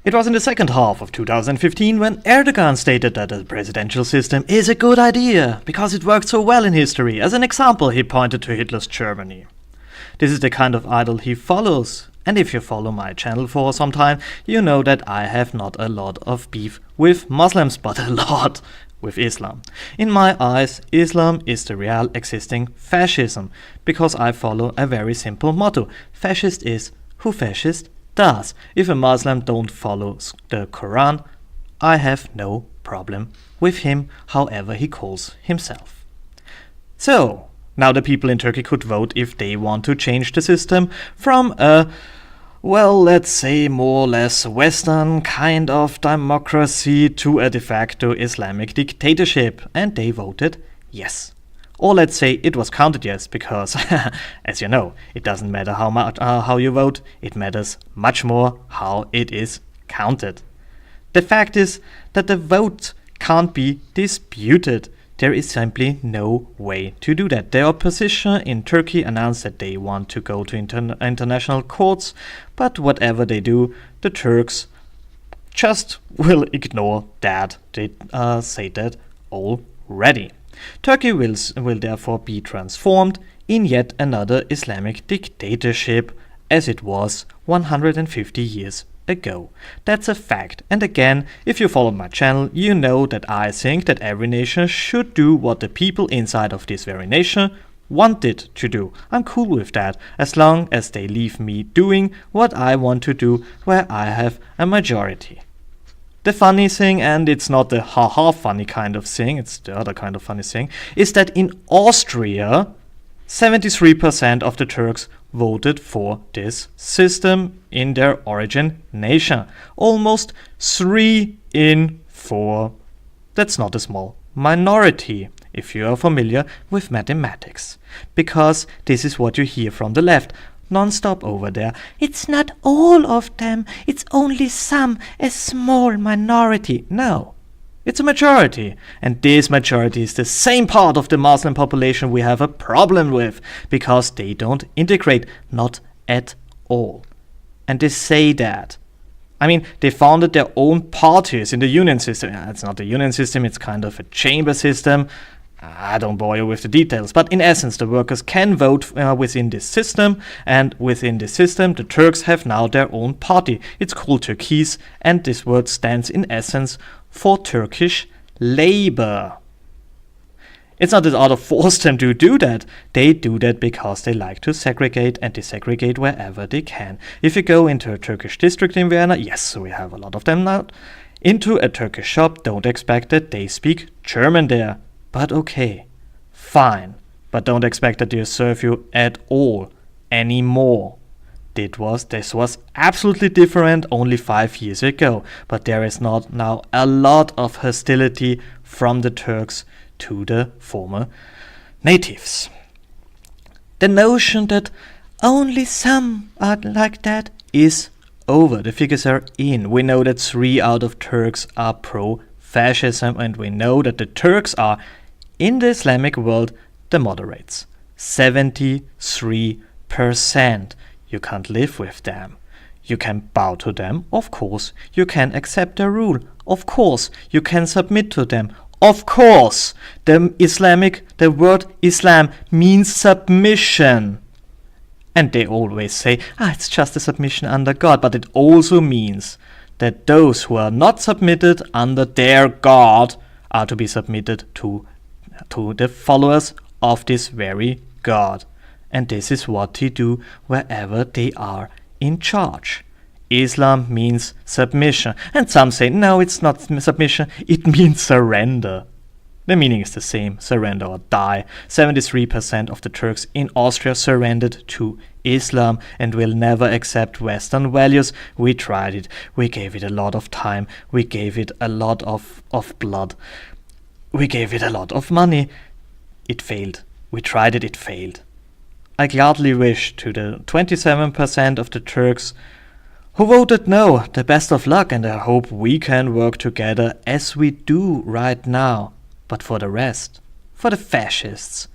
It was in the second half of 2015 when Erdogan stated that the presidential system is a good idea because it worked so well in history. As an example, he pointed to Hitler's Germany. This is the kind of idol he follows. And if you follow my channel for some time, you know that I have not a lot of beef with Muslims, but a lot with Islam. In my eyes, Islam is the real existing fascism, because I follow a very simple motto. Fascist is who fascist does. If a Muslim don't follow the Quran, I have no problem with him, however he calls himself. So, now the people in Turkey could vote if they want to change the system from a, well, let's say more or less Western kind of democracy to a de facto Islamic dictatorship, and they voted yes. Or let's say it was counted yes, because, as you know, it doesn't matter how you vote, it matters much more how it is counted. The fact is that the vote can't be disputed. There is simply no way to do that. The opposition in Turkey announced that they want to go to international courts, but whatever they do, the Turks just will ignore that. They say that already. Turkey will therefore be transformed in yet another Islamic dictatorship, as it was 150 years ago. That's a fact. And again, if you follow my channel, you know that I think that every nation should do what the people inside of this very nation wanted to do. I'm cool with that, as long as they leave me doing what I want to do where I have a majority. The funny thing, and it's not the haha funny kind of thing, it's the other kind of funny thing, is that in Austria, 73% of the Turks voted for this system in their origin nation. Almost 3 in 4. That's not a small minority, if you are familiar with mathematics. Because this is what you hear from the left non-stop over there. It's not all of them, it's only some, a small minority. No, it's a majority. And this majority is the same part of the Muslim population we have a problem with, because they don't integrate, not at all. And they say that. I mean, they founded their own parties in the union system. It's not a union system, it's kind of a chamber system. I don't bore you with the details, but in essence, the workers can vote within this system, and within this system, the Turks have now their own party. It's called Turkish, and this word stands in essence for Turkish labor. It's not that others force them to do that. They do that because they like to segregate and desegregate wherever they can. If you go into a Turkish district in Vienna, yes, we have a lot of them now, into a Turkish shop, don't expect that they speak German there. But okay, fine, but don't expect that they serve you at all anymore. This was absolutely different only 5 years ago, but there is not now a lot of hostility from the Turks to the former natives. The notion that only some are like that is over. The figures are in. We know that 3 out of Turks are pro-fascism, and we know that the Turks are, in the Islamic world, the moderates. 73%. You can't live with them. You can bow to them, of course. You can accept their rule, of course. You can submit to them, of course. The word Islam means submission. And they always say, it's just a submission under God. But it also means that those who are not submitted under their God are to be submitted to the followers of this very God. And this is what they do wherever they are in charge. Islam means submission. And some say, no, it's not submission, it means surrender. The meaning is the same, surrender or die. 73% of the Turks in Austria surrendered to Islam and will never accept Western values. We tried it, we gave it a lot of time, we gave it a lot of blood. We gave it a lot of money. It failed. We tried it, it failed. I gladly wish to the 27% of the Turks who voted no the best of luck, and I hope we can work together as we do right now. But for the rest, for the fascists,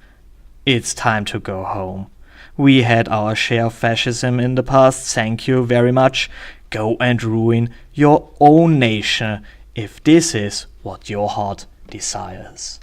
it's time to go home. We had our share of fascism in the past, thank you very much. Go and ruin your own nation if this is what your heart desires.